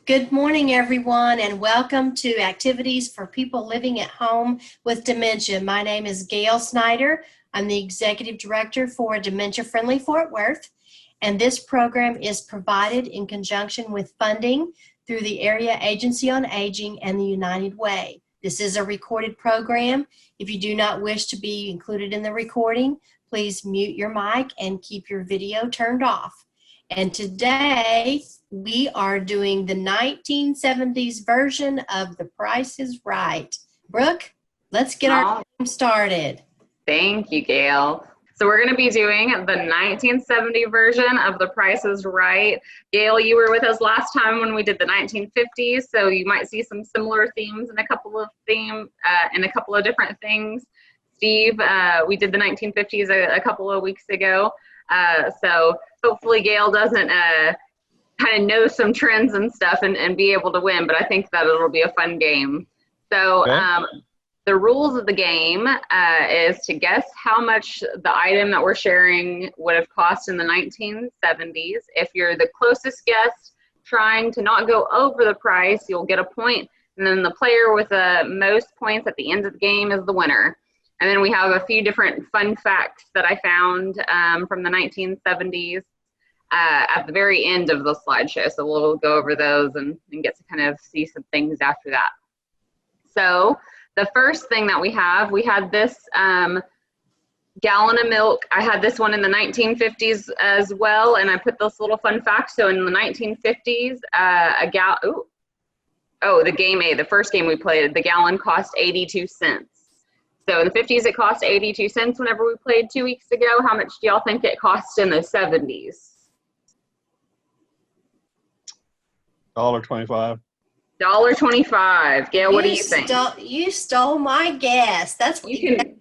Good morning, everyone, and welcome to Activities for People Living at Home with Dementia. My name is Gail Snyder. I'm the Executive Director for Dementia Friendly Fort Worth, and this program is provided in conjunction with funding through the Area Agency on Aging and the United Way. This is a recorded program. If you do not wish to be included in the recording, please mute your mic and keep your video turned off. And today we are doing the 1970s version of The Price is Right. Brooke, let's get our game started. Thank you, Gail. So we're going to be doing the 1970 version of The Price is Right. Gail, you were with us last time when we did the 1950s, so you might see some similar themes in a couple of different things. Steve, we did the 1950s a couple of weeks ago, so hopefully Gail doesn't kind of know some trends and stuff and be able to win, but I think that it'll be a fun game. So the rules of the game is to guess how much the item that we're sharing would have cost in the 1970s. If you're the closest guest trying to not go over the price, you'll get a point, and then the player with the most points at the end of the game is the winner. And then we have a few different fun facts that I found from the 1970s at the very end of the slideshow. So we'll go over those and get to kind of see some things after that. So the first thing that we had this gallon of milk. I had this one in the 1950s as well, and I put this little fun fact. So in the 1950s, the first game we played, the gallon cost 82 cents. So in the 50s, it cost 82 cents whenever we played 2 weeks ago. How much do y'all think it cost in the 70s? $1.25. $1.25. Gail, what do you think? You stole my guess. That's what you can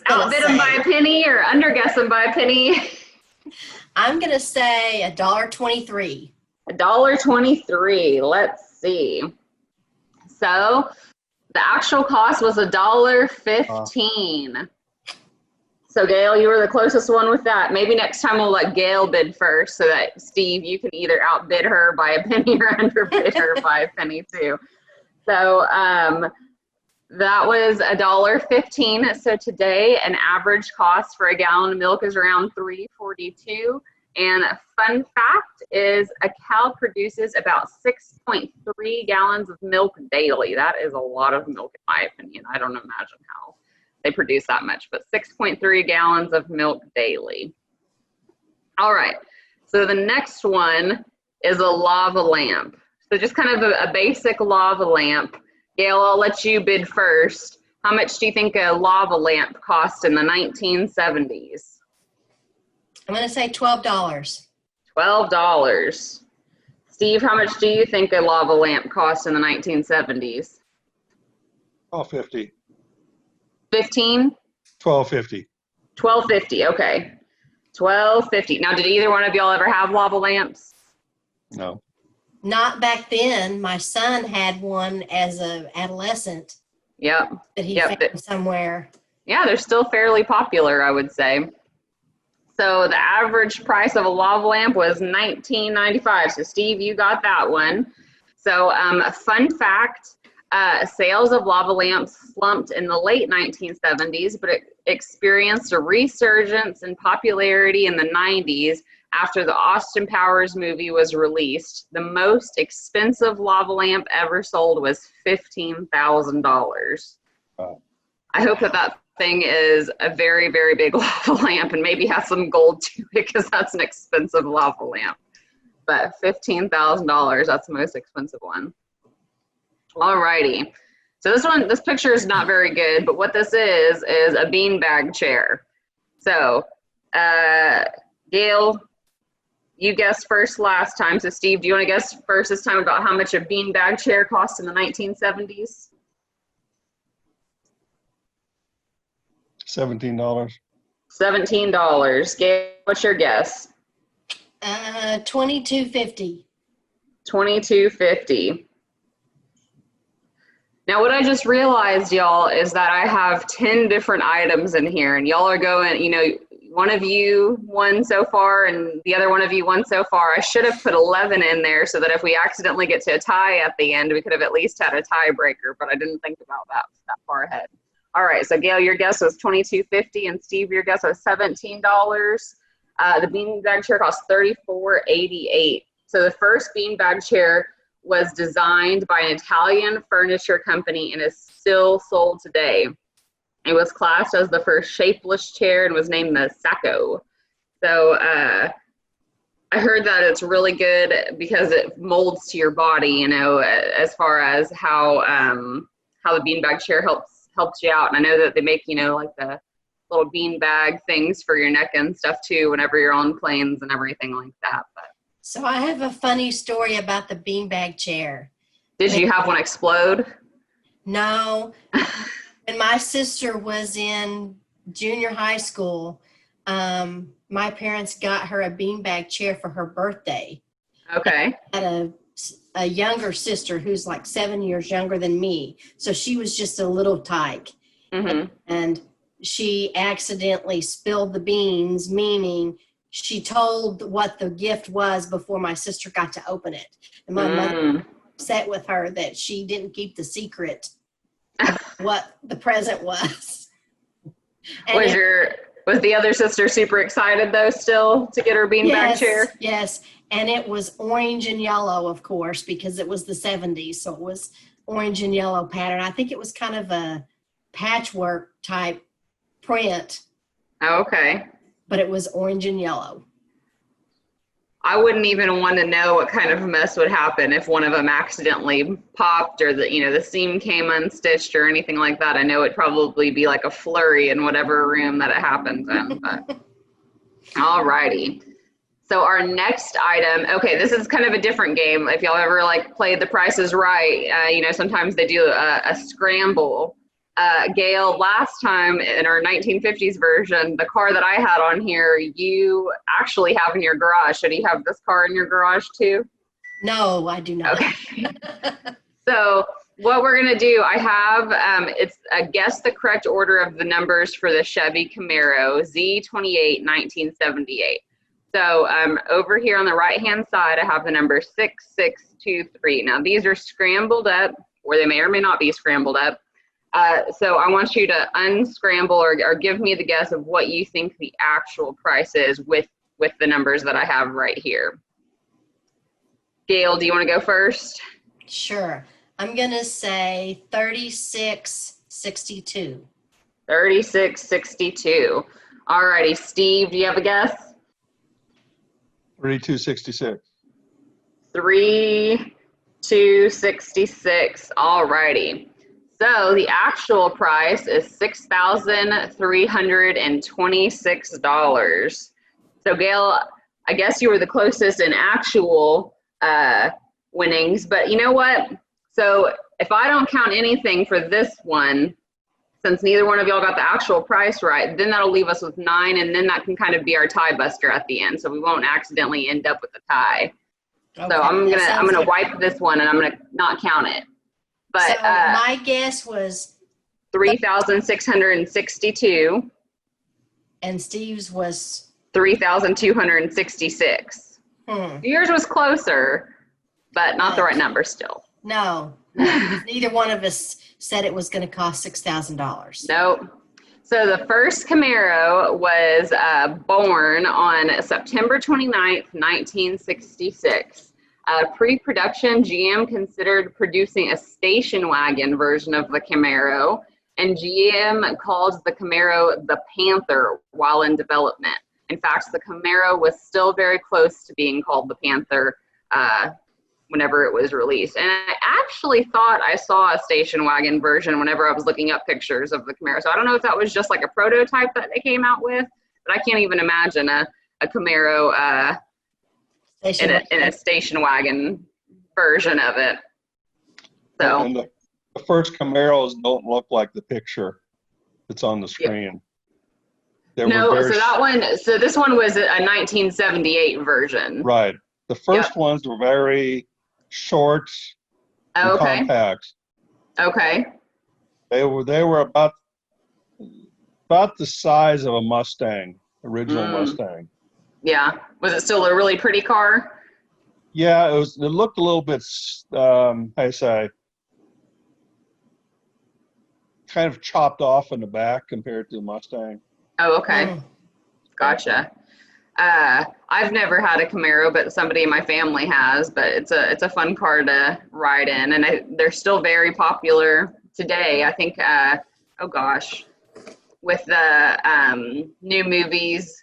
outbid them by a penny or underguess them by a penny. I'm going to say $1.23. $1.23. Let's see. So the actual cost was $1.15. So Gail, you were the closest one with that. Maybe next time we'll let Gail bid first so that Steve, you can either outbid her by a penny or underbid her by a penny too. So that was $1.15. So today an average cost for a gallon of milk is around $3.42. And a fun fact is a cow produces about 6.3 gallons of milk daily. That is a lot of milk in my opinion. I don't imagine how they produce that much, but 6.3 gallons of milk daily. All right, so the next one is a lava lamp. So just kind of a basic lava lamp. Gail, I'll let you bid first. How much do you think a lava lamp cost in the 1970s? I'm going to say $12. $12. Steve, how much do you think a lava lamp cost in the 1970s? $12.50. 15? $12.50. $12.50. Okay. $12.50. Now, did either one of y'all ever have lava lamps? No. Not back then. My son had one as an adolescent. Yep. That he found somewhere. Yeah, they're still fairly popular, I would say. So the average price of a lava lamp was $19.95. So Steve, you got that one. So a fun fact, sales of lava lamps slumped in the late 1970s, but it experienced a resurgence in popularity in the 90s after the Austin Powers movie was released. The most expensive lava lamp ever sold was $15,000. Wow. I hope that thing is a very, very big lava lamp and maybe has some gold to it because that's an expensive lava lamp. But $15,000, that's the most expensive one. Alrighty, so this picture is not very good, but what this is a beanbag chair. So, Gail, you guessed first last time. So Steve, do you want to guess first this time about how much a beanbag chair cost in the 1970s? $17. $17. Gail, what's your guess? $22.50. $22.50. Now, what I just realized, y'all, is that I have 10 different items in here, and y'all are going, one of you won so far and the other one of you won so far. I should have put 11 in there so that if we accidentally get to a tie at the end, we could have at least had a tiebreaker, but I didn't think about that far ahead. All right, so Gail, your guess was $22.50, and Steve, your guess was $17. The beanbag chair cost $34.88. So the first beanbag chair was designed by an Italian furniture company and is still sold today. It was classed as the first shapeless chair and was named the Sacco. So I heard that it's really good because it molds to your body, you know, as far as how the beanbag chair helps you out. And I know that they make, you know, like the little beanbag things for your neck and stuff too, whenever you're on planes and everything like that. But So I have a funny story about the beanbag chair. did you have one explode? No. When my sister was in junior high school, my parents got her a beanbag chair for her birthday. Okay. I had a younger sister who's like 7 years younger than me. So she was just a little tyke. Mm-hmm. And she accidentally spilled the beans, meaning she told what the gift was before my sister got to open it. And my mother was upset with her that she didn't keep the secret of what the present was. And Was the other sister super excited though still to get her beanbag chair? Yes. And it was orange and yellow, of course, because it was the 70s. So it was orange and yellow pattern. I think it was kind of a patchwork type print. Oh, okay. But it was orange and yellow. I wouldn't even want to know what kind of mess would happen if one of them accidentally popped or the seam came unstitched or anything like that. I know it'd probably be like a flurry in whatever room that it happens in. But all righty. So our next item, okay, this is kind of a different game. If y'all ever like played The Price is Right, sometimes they do a scramble. Gail, last time in our 1950s version, the car that I had on here, you actually have in your garage. So do you have this car in your garage too? No, I do not. Okay. So what we're going to do, I have, it's guess the correct order of the numbers for the Chevy Camaro Z28 1978. So over here on the right-hand side, I have the number 6623. Now these are scrambled up, or they may or may not be scrambled up. So I want you to unscramble or give me the guess of what you think the actual price is with the numbers that I have right here. Gail, do you want to go first? Sure. I'm going to say 3662. 3662. All righty. Steve, do you have a guess? 3266. 3266. All righty. So the actual price is $6,326. So Gail, I guess you were the closest in actual winnings, but you know what? So if I don't count anything for this one, since neither one of y'all got the actual price right, then that'll leave us with 9, and then that can kind of be our tie buster at the end, so we won't accidentally end up with a tie. Okay, so I'm gonna wipe this one, and I'm gonna not count it. But so my guess was 3,662. And Steve's was 3,266. Yours was closer, but not the right number still. No, neither one of us said it was going to cost $6,000. Nope. So the first Camaro was born on September 29th, 1966. Pre-production, GM considered producing a station wagon version of the Camaro, and GM called the Camaro the Panther while in development. In fact, the Camaro was still very close to being called the Panther whenever it was released. And I actually thought I saw a station wagon version whenever I was looking up pictures of the Camaro. So I don't know if that was just like a prototype that they came out with, but I can't even imagine a Camaro in a station wagon version of it. So And the first Camaros don't look like the picture that's on the screen. Yep. So this one was a 1978 version. Right. The first ones were very short and compact. Okay. They were about the size of a Mustang, original Mustang. Yeah. Was it still a really pretty car? Yeah, it was. It looked a little bit, how you say, kind of chopped off in the back compared to the Mustang. Oh, okay. Gotcha. I've never had a Camaro, but somebody in my family has. But it's a fun car to ride in, and they're still very popular today. I think. Oh gosh, with the new movies,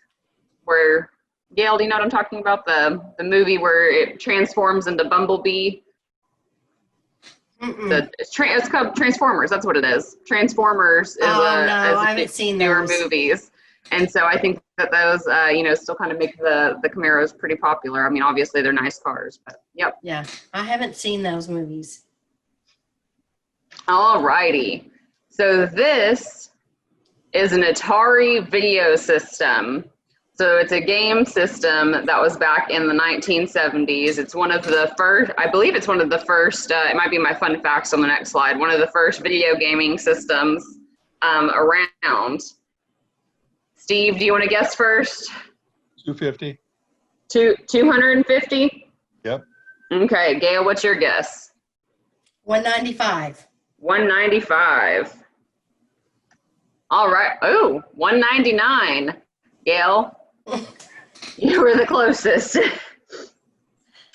where Gail, do you know what I'm talking about? The movie where it transforms into Bumblebee. It's called Transformers. That's what it is. Transformers is I haven't seen newer those movies, and so I think that those still kind of make the Camaros pretty popular. I mean, obviously they're nice cars, but yep. Yeah, I haven't seen those movies. All righty. So this is an Atari video system. So it's a game system that was back in the 1970s. It's one of the first, I believe it's one of the first, it might be my fun facts on the next slide, one of the first video gaming systems around. Steve, do you want to guess first? 250. 250? Yep. Okay, Gail, what's your guess? 195. 195. All right. Oh, 199. Gail, you were the closest.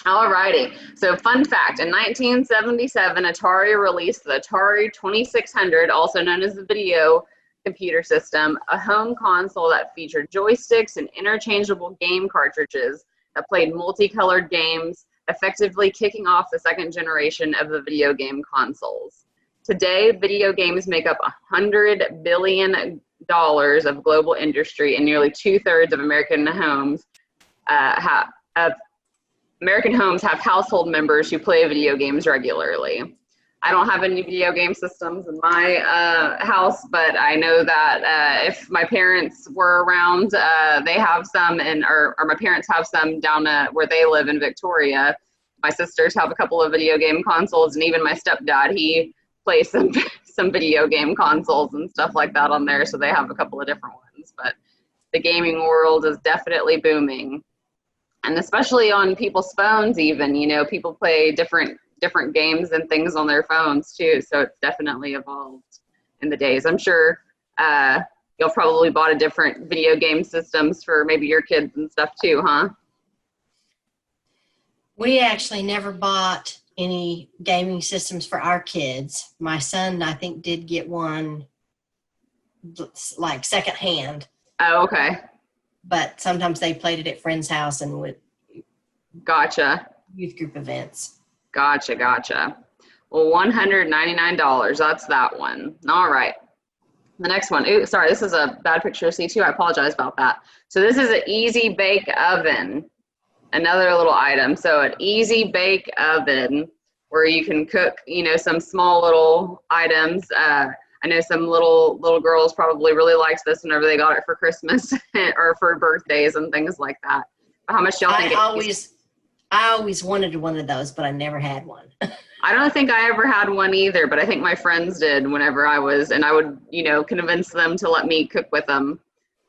All righty. So fun fact, in 1977, Atari released the Atari 2600, also known as the video computer system, a home console that featured joysticks and interchangeable game cartridges that played multicolored games, effectively kicking off the second generation of the video game consoles. Today, video games make up $100 billion of global industry, and nearly 2/3 of American homes have household members who play video games regularly. I don't have any video game systems in my house, but I know that if my parents were around, they have some, or my parents have some down where they live in Victoria. My sisters have a couple of video game consoles, and even my stepdad, he plays some video game consoles and stuff like that on there, so they have a couple of different ones. But the gaming world is definitely booming, and especially on people's phones. Even people play different games and things on their phones too, so it's definitely evolved in the days. I'm sure you'll probably bought a different video game systems for maybe your kids and stuff too, huh? We actually never bought any gaming systems for our kids. My son, I think, did get one like secondhand. Oh, okay. But sometimes they played it at friends' house and with Gotcha. youth group events. Gotcha. Well, $199. That's that one. All right. The next one. Ooh, sorry, this is a bad picture to see too. I apologize about that. So this is an Easy Bake Oven. Another little item. So an Easy Bake Oven where you can cook, some small little items. I know some little girls probably really liked this whenever they got it for Christmas or for birthdays and things like that. But how much do y'all think I always wanted one of those, but I never had one. I don't think I ever had one either, but I think my friends did whenever I would, convince them to let me cook with them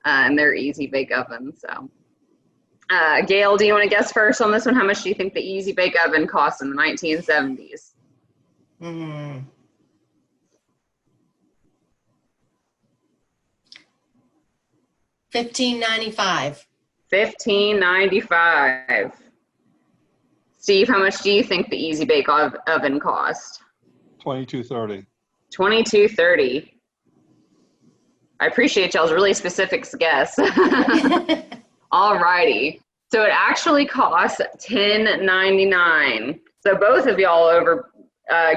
in their Easy Bake Oven. So. Gail, do you want to guess first on this one? How much do you think the Easy Bake Oven cost in the 1970s? $15.95. $15.95. Steve, how much do you think the Easy Bake Oven cost? $22.30. $22.30. I appreciate y'all's really specific guess. All righty. So it actually costs $10.99. So both of y'all over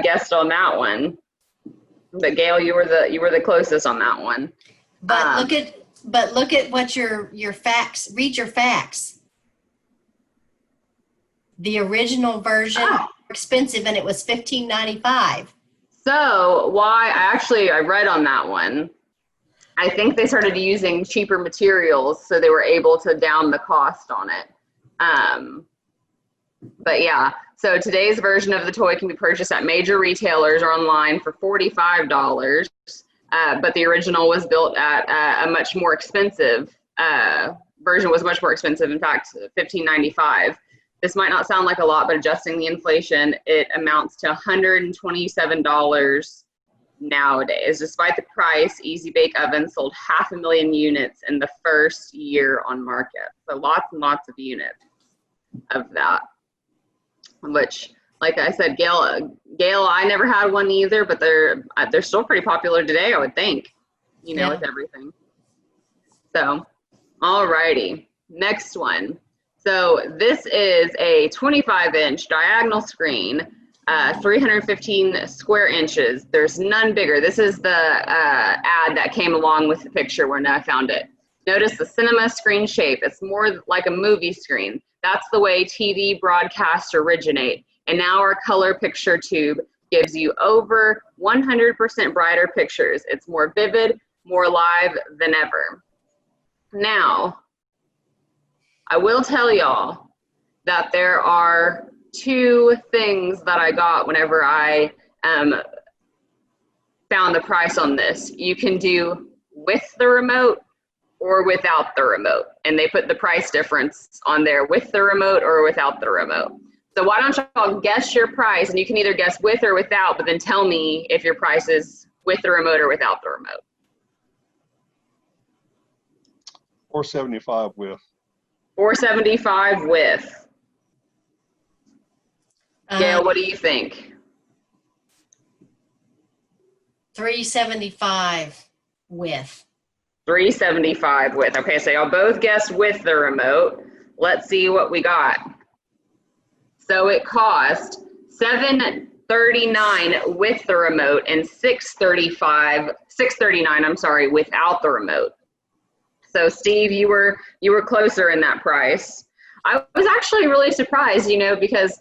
guessed on that one. But Gail, you were the closest on that one. But look at what your facts. Read your facts. The original version more expensive, and it was $15.95. So I read on that one. I think they started using cheaper materials, so they were able to down the cost on it. But yeah, so today's version of the toy can be purchased at major retailers or online for $45. But the original was built at a much more expensive version was much more expensive. In fact, $15.95. This might not sound like a lot, but adjusting the inflation, it amounts to $127 nowadays. Despite the price, Easy Bake Oven sold 500,000 units in the first year on market. So lots and lots of units of that, which, like I said, Gail, I never had one either, but they're still pretty popular today, I would think, with everything. So, all righty, next one. So this is a 25-inch diagonal screen, 315 square inches. There's none bigger. This is the ad that came along with the picture when I found it. Notice the cinema screen shape. It's more like a movie screen. That's the way TV broadcasts originate. And now our color picture tube gives you over 100% brighter pictures. It's more vivid, more alive than ever. Now, I will tell y'all that there are two things that I got whenever I found the price on this. You can do with the remote or without the remote. And they put the price difference on there, with the remote or without the remote. So why don't y'all guess your price, and you can either guess with or without, but then tell me if your price is with the remote or without the remote. $475 with. $475 with. Gail, what do you think? $375 with. $375 with. Okay, so y'all both guessed with the remote. Let's see what we got. So it cost $739 with the remote and $639 without the remote. So Steve, you were closer in that price. I was actually really surprised, because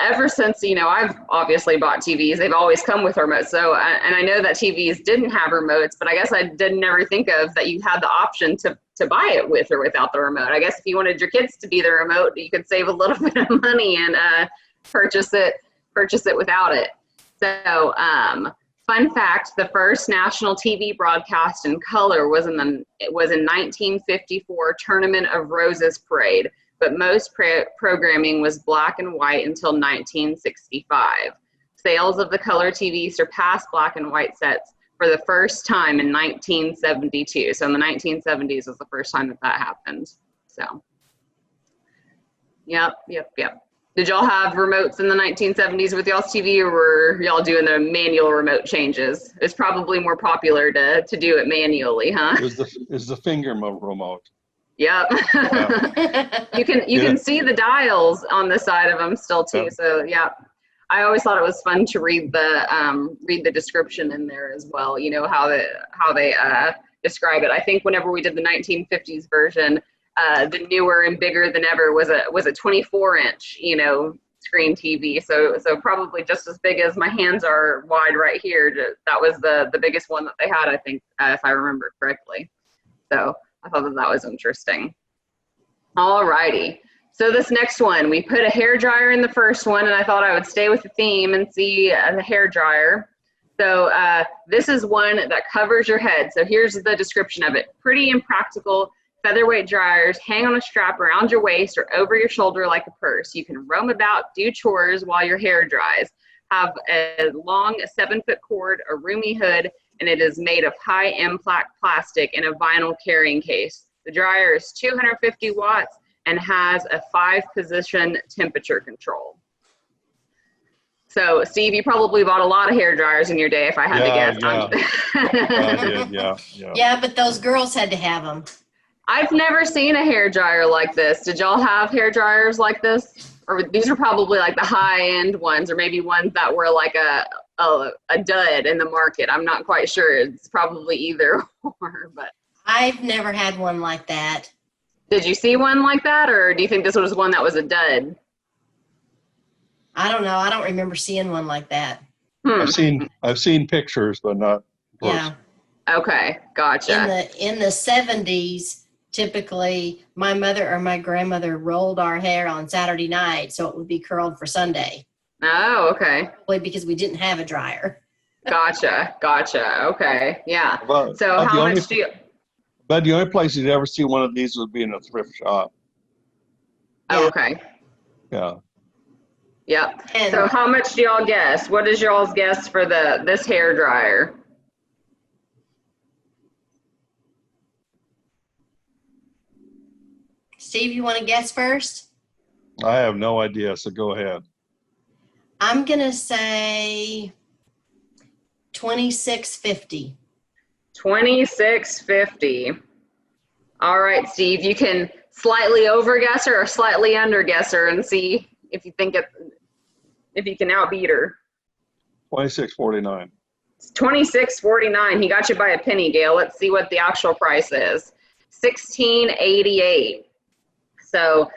ever since, I've obviously bought TVs, they've always come with remotes. So, and I know that TVs didn't have remotes, but I guess I didn't ever think of that you had the option to buy it with or without the remote. I guess if you wanted your kids to be the remote, you could save a little bit of money and purchase it without it. So, fun fact, the first national TV broadcast in color was in 1954 Tournament of Roses parade, but most programming was black and white until 1965. Sales of the color TV surpassed black and white sets for the first time in 1972. So in the 1970s was the first time that happened. So, yep. Did y'all have remotes in the 1970s with y'all's TV, or were y'all doing the manual remote changes? It's probably more popular to do it manually, huh? It's the finger remote. Yep. Yeah. You can see the dials on the side of them still too. Yep. So yeah, I always thought it was fun to read the description in there as well. How they describe it. I think whenever we did the 1950s version, the newer and bigger than ever was a 24-inch screen TV. So probably just as big as my hands are wide right here. That was the biggest one that they had, I think, if I remember correctly. So I thought that was interesting. All righty. So this next one, we put a hair dryer in the first one, and I thought I would stay with the theme and see the hair dryer. So this is one that covers your head. So here's the description of it. Pretty impractical featherweight dryers hang on a strap around your waist or over your shoulder like a purse. You can roam about, do chores while your hair dries. Have a long 7-foot cord, a roomy hood, and it is made of high impact plastic in a vinyl carrying case. The dryer is 250 watts and has a 5-position temperature control. So, Steve, you probably bought a lot of hair dryers in your day, if I had to guess. I did, yeah. Yeah, but those girls had to have them. I've never seen a hair dryer like this. Did y'all have hair dryers like this? Or these are probably like the high-end ones, or maybe ones that were like a dud in the market. I'm not quite sure. It's probably either or, but. I've never had one like that. Did you see one like that, or do you think this was one that was a dud? I don't know. I don't remember seeing one like that. I've seen pictures, but not. Yeah. Okay, gotcha. In the 70s, typically my mother or my grandmother rolled our hair on Saturday night, so it would be curled for Sunday. Oh, okay. Probably because we didn't have a dryer. Gotcha. Okay, yeah. About so how much do you? But the only place you'd ever see one of these would be in a thrift shop. Oh, okay. Yeah. Yep. And So how much do y'all guess? What is y'all's guess for this hair dryer? Steve, you want to guess first? I have no idea, so go ahead. I'm going to say $26.50. $26.50. All right, Steve, you can slightly overguess her or slightly underguess her and see if you think if you can outbeat her. $26.49. It's $26.49. He got you by a penny, Gail. Let's see what the actual price is. $16.88. So,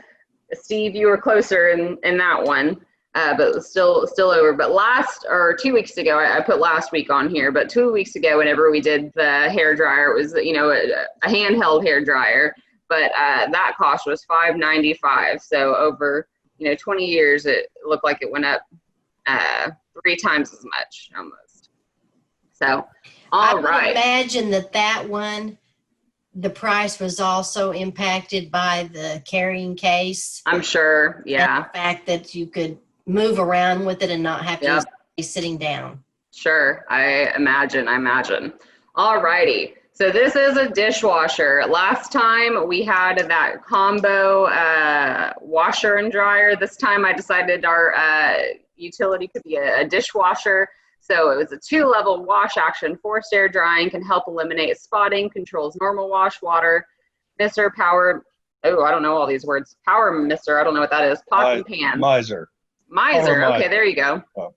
Steve, you were closer in that one, but still over. But 2 weeks ago, I put last week on here, but 2 weeks ago, whenever we did the hair dryer, it was, you know, a handheld hair dryer, but that cost was $5.95. So over, you know, 20 years, it looked like it went up 3 times as much almost. So, all right. I would imagine that one, the price was also impacted by the carrying case. I'm sure, yeah. And the fact that you could move around with it and not have to be sitting down. Sure, I imagine. All righty. So this is a dishwasher. Last time we had that combo washer and dryer. This time I decided our utility could be a dishwasher. So it was a 2-level wash action, forced air drying, can help eliminate spotting, controls normal wash, water, mister, power. Oh, I don't know all these words. Power mister, I don't know what that is. Pots and pans. Miser. Okay, there you go. Oh.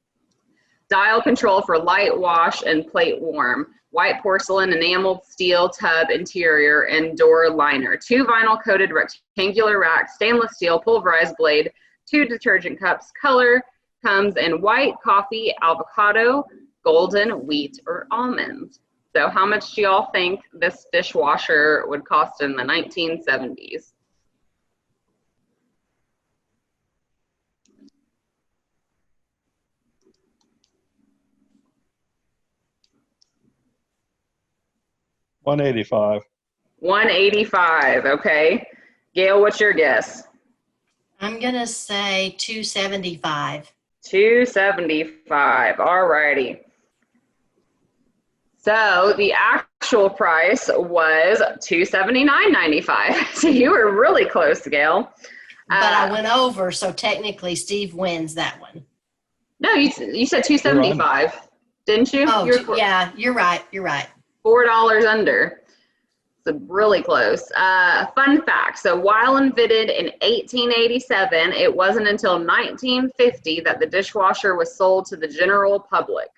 Dial control for light wash and plate warm. White porcelain, enameled steel tub interior and door liner. 2 vinyl coated rectangular racks, stainless steel pulverized blade, 2 detergent cups. Color comes in white, coffee, avocado, golden, wheat, or almond. So how much do y'all think this dishwasher would cost in the 1970s? $185. $185, okay. Gail, what's your guess? I'm going to say $275. $275, all righty. So the actual price was $279.95. So you were really close, Gail. But I went over, so technically Steve wins that one. No, you said $275, didn't you? Oh, yeah, you're right. $4 under. So really close. Fun fact. So while invented in 1887, it wasn't until 1950 that the dishwasher was sold to the general public.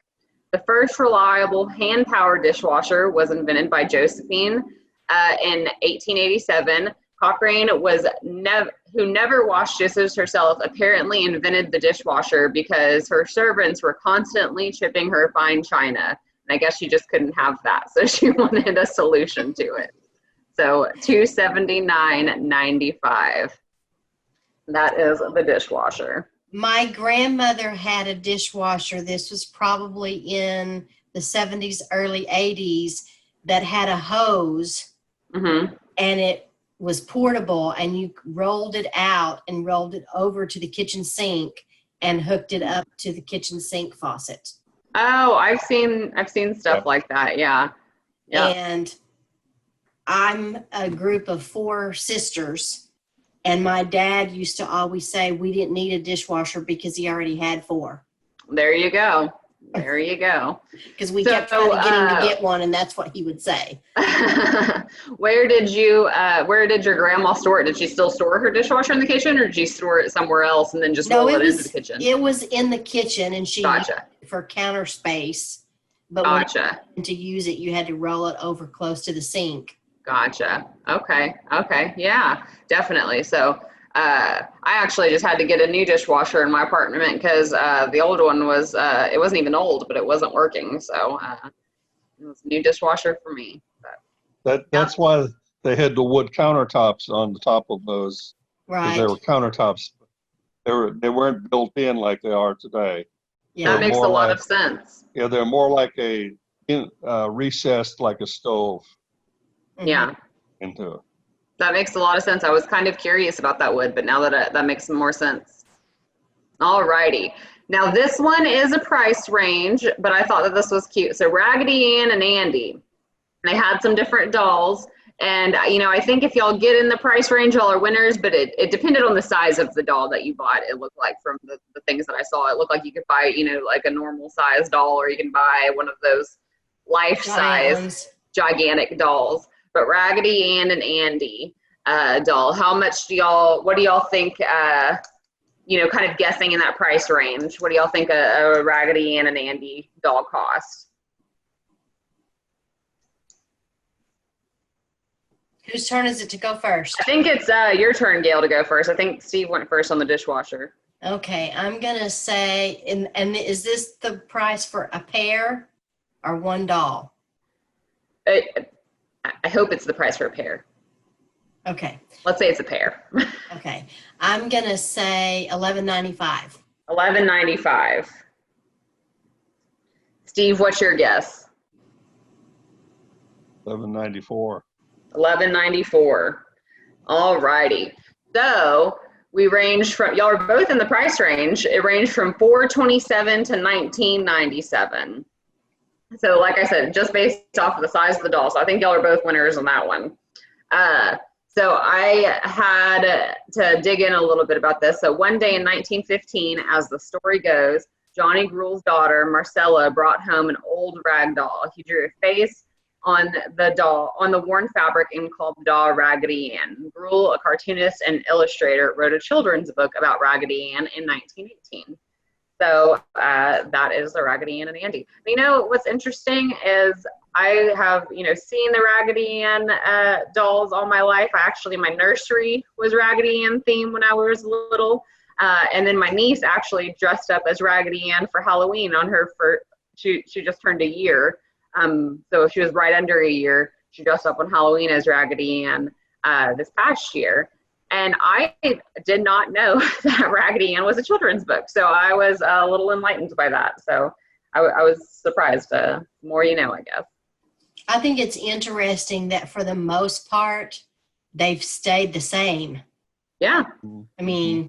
The first reliable hand-powered dishwasher was invented by Josephine in 1887. Cochrane who never washed dishes herself, apparently invented the dishwasher because her servants were constantly chipping her fine china. And I guess she just couldn't have that, so she wanted a solution to it. So $279.95. That is the dishwasher. My grandmother had a dishwasher. This was probably in the 70s, early 80s, that had a hose, Mm-hmm. and it was portable, and you rolled it out and rolled it over to the kitchen sink and hooked it up to the kitchen sink faucet. Oh, I've seen stuff like that. Yeah. And I'm a group of 4 sisters, and my dad used to always say we didn't need a dishwasher because he already had 4. There you go. Because we kept trying to get him to get one, and that's what he would say. Where did your grandma store it? Did she still store her dishwasher in the kitchen, or did she store it somewhere else and then just roll it into the kitchen? It was in the kitchen, and she used it for counter space. But when to use it, you had to roll it over close to the sink. Gotcha. Okay. Yeah, definitely. So I actually just had to get a new dishwasher in my apartment because the old one was, it wasn't even old, but it wasn't working. So it was a new dishwasher for me. That's why they had the wood countertops on the top of those. Right. They were countertops. They weren't built in like they are today. Yeah, that makes a lot of sense. Yeah, they're more like recessed like a stove. Yeah. into it. That makes a lot of sense. I was kind of curious about that wood, but now that makes more sense. All righty. Now this one is a price range, but I thought that this was cute. So Raggedy Ann and Andy, they had some different dolls. And, you know, I think if y'all get in the price range, y'all are winners, but it depended on the size of the doll that you bought. It looked like from the things that I saw, it looked like you could buy, you know, like a normal size doll, or you can buy one of those life-size gigantic dolls. But Raggedy Ann and Andy doll, what do y'all think, you know, kind of guessing in that price range? What do y'all think a Raggedy Ann and Andy doll cost? Whose turn is it to go first? I think it's your turn, Gail, to go first. I think Steve went first on the dishwasher. Okay, I'm gonna say, and is this the price for a pair or one doll? I hope it's the price for a pair. Okay. Let's say it's a pair. Okay, I'm gonna say $11.95. $11.95. Steve, what's your guess? $11.94. $11.94. All righty. So we range from, y'all are both in the price range. It ranged from $4.27 to $19.97. So like I said, just based off of the size of the doll. So I think y'all are both winners on that one. So I had to dig in a little bit about this. So one day in 1915, as the story goes, Johnny Gruel's daughter, Marcella, brought home an old rag doll. He drew a face on the doll, on the worn fabric, and called the doll Raggedy Ann. Gruel, a cartoonist and illustrator, wrote a children's book about Raggedy Ann in 1918. So that is the Raggedy Ann and Andy. You know, what's interesting is I have, you know, seen the Raggedy Ann dolls all my life. My nursery was Raggedy Ann themed when I was little. And then my niece actually dressed up as Raggedy Ann for Halloween on her first, she just turned a year. So she was right under a year. She dressed up on Halloween as Raggedy Ann this past year. And I did not know that Raggedy Ann was a children's book. So I was a little enlightened by that. So I was surprised. More you know, I guess. I think it's interesting that for the most part, they've stayed the same. Yeah. I mean,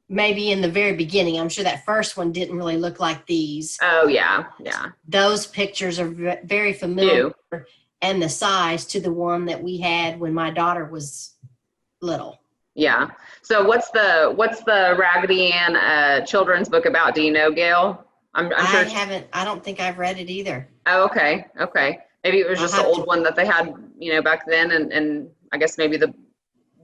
maybe in the very beginning, I'm sure that first one didn't really look like these. Oh, yeah. Yeah. Those pictures are very familiar, and the size to the one that we had when my daughter was little. Yeah. So what's the Raggedy Ann children's book about? Do you know, Gail? I'm sure. I don't think I've read it either. Oh, okay. Okay. Maybe it was just the old one that they had, you know, back then, and I guess maybe the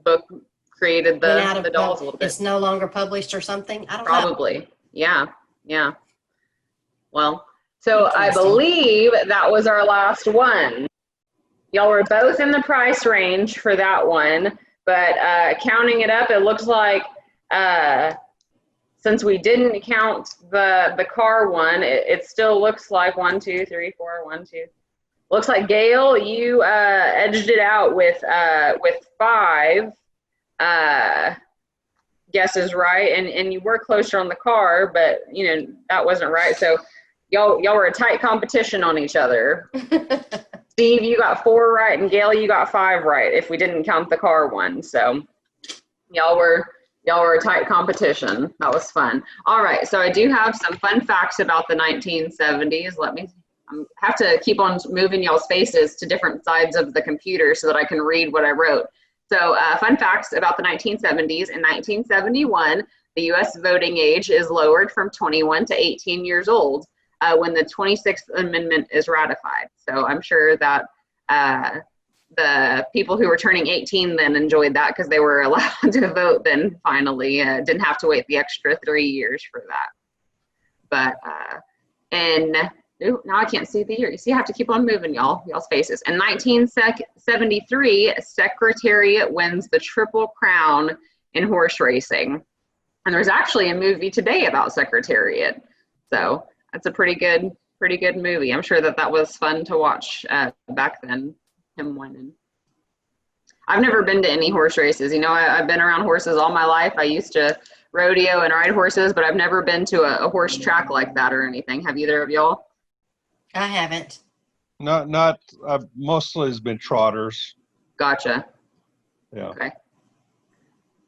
book created the dolls a little bit. It's no longer published or something. I don't know. Probably. Yeah. Yeah. Well, so I believe that was our last one. Y'all were both in the price range for that one, but counting it up, it looks like since we didn't count the car one, it still looks like 1, 2, 3, 4, 1, 2. Looks like Gail, you edged it out with 5 guesses right, and you were closer on the car, but you know that wasn't right. So y'all were a tight competition on each other. Steve, you got 4 right, and Gail, you got 5 right, if we didn't count the car one. So y'all were a tight competition. That was fun. All right, so I do have some fun facts about the 1970s. I have to keep on moving y'all's faces to different sides of the computer so that I can read what I wrote. So fun facts about the 1970s. In 1971, the U.S. voting age is lowered from 21 to 18 years old when the 26th Amendment is ratified. So I'm sure that the people who were turning 18 then enjoyed that because they were allowed to vote then finally. Didn't have to wait the extra 3 years for that. But now I can't see the year. You see, I have to keep on moving y'all's faces. In 1973, Secretariat wins the Triple Crown in horse racing. And there's actually a movie today about Secretariat. So that's a pretty good movie. I'm sure that was fun to watch back then, him winning. I've never been to any horse races. You know, I've been around horses all my life. I used to rodeo and ride horses, but I've never been to a horse track like that or anything. Have either of y'all? I haven't. Not. Mostly has been trotters. Gotcha. Yeah. Okay.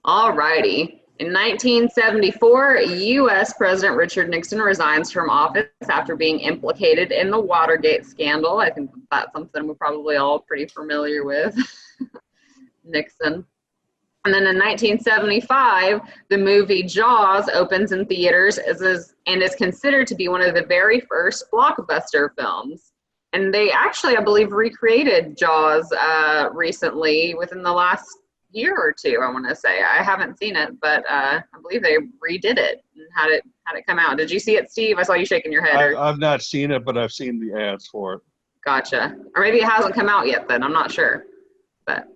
All righty. In 1974, U.S. President Richard Nixon resigns from office after being implicated in the Watergate scandal. I think that's something we're probably all pretty familiar with. Nixon. And then in 1975, the movie Jaws opens in theaters and is considered to be one of the very first blockbuster films. And they actually, I believe, recreated Jaws recently within the last year or two, I want to say. I haven't seen it, but I believe they redid it and had it come out. Did you see it, Steve? I saw you shaking your head. I've not seen it, but I've seen the ads for it. Gotcha. Or maybe it hasn't come out yet then. I'm not sure. But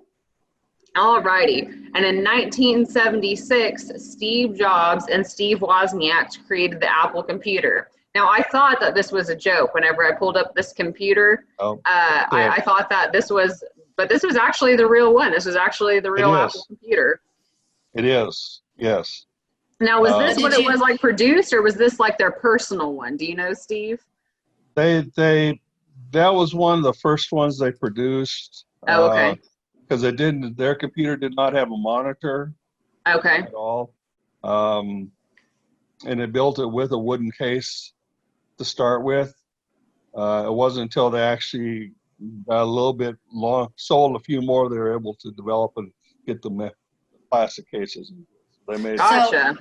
all righty. And in 1976, Steve Jobs and Steve Wozniak created the Apple computer. Now, I thought that this was a joke whenever I pulled up this computer. I thought that this was actually the real one. This was actually the real Apple computer. It is, yes. Now, was this what it was like produced, or was this like their personal one? Do you know, Steve? That was one of the first ones they produced. Oh, okay. Because their computer did not have a monitor. Okay. At all. And they built it with a wooden case to start with. It wasn't until they actually got a little bit sold a few more, they were able to develop and get the plastic cases. They made Gotcha.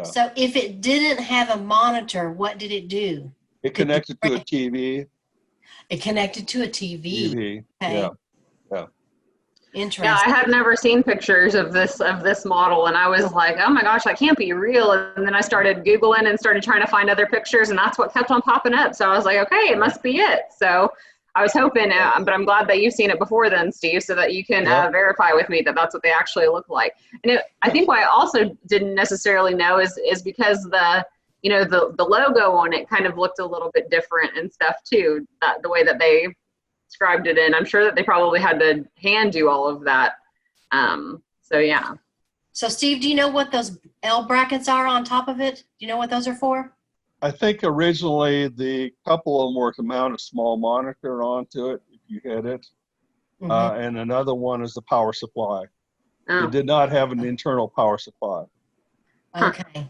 So if it didn't have a monitor, what did it do? It connected to a TV. It connected to a TV. TV. Okay. Yeah. Interesting. Yeah, I had never seen pictures of this model, and I was like, oh my gosh, that can't be real. And then I started Googling and started trying to find other pictures, and that's what kept on popping up. So I was like, okay, it must be it. So I was hoping, but I'm glad that you've seen it before then, Steve, so that you can verify with me that that's what they actually look like. And I think what I also didn't necessarily know is because the logo on it kind of looked a little bit different and stuff too, the way that they described it in. I'm sure that they probably had to hand do all of that. So yeah. So Steve, do you know what those L brackets are on top of it? Do you know what those are for? I think originally the couple of them were to mount a small monitor onto it if you had it. Mm-hmm. And another one is the power supply. Oh. It did not have an internal power supply. Okay.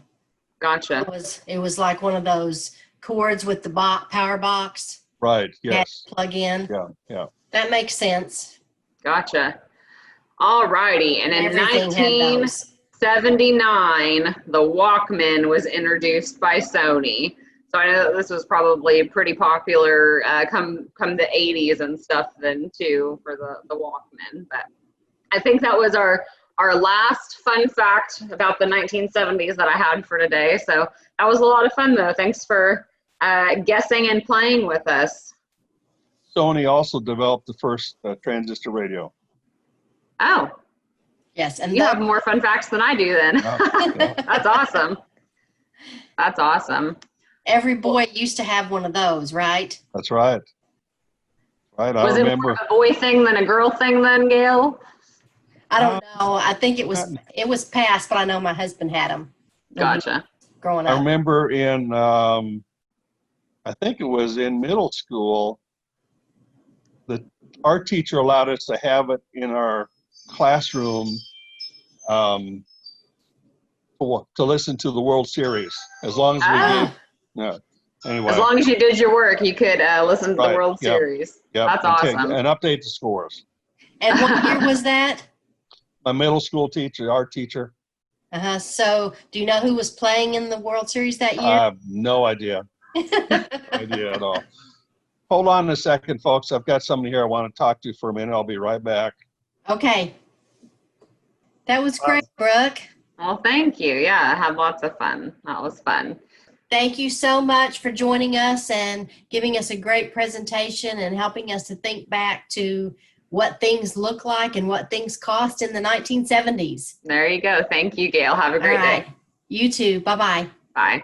Gotcha. It was like one of those cords with the power box. Right, yes. Plug in. Yeah. That makes sense. Gotcha. All righty. And in Everything had those. 1979, the Walkman was introduced by Sony. So I know that this was probably pretty popular come the 80s and stuff then too for the Walkman. But I think that was our last fun fact about the 1970s that I had for today. So that was a lot of fun though. Thanks for guessing and playing with us. Sony also developed the first transistor radio. Oh. Yes, and you have more fun facts than I do then. Yeah. That's awesome. That's awesome. Every boy used to have one of those, right? That's right. Right, I remember. Was it more of a boy thing than a girl thing then, Gail? I don't know. I think it was past, but I know my husband had them. Gotcha. Growing up. I remember in, I think it was in middle school, our teacher allowed us to have it in our classroom to listen to the World Series. As long as we did. Anyway. As long as you did your work, you could listen to the World Series. Yep. That's awesome. And update the scores. And what year was that? My middle school teacher, our teacher. So do you know who was playing in the World Series that year? I have no idea. No idea at all. Hold on a second, folks. I've got somebody here I want to talk to for a minute. I'll be right back. Okay. That was great, Brooke. Well, thank you. Yeah, I had lots of fun. That was fun. Thank you so much for joining us and giving us a great presentation and helping us to think back to what things look like and what things cost in the 1970s. There you go. Thank you, Gail. Have a great day. You too. Bye-bye. Bye.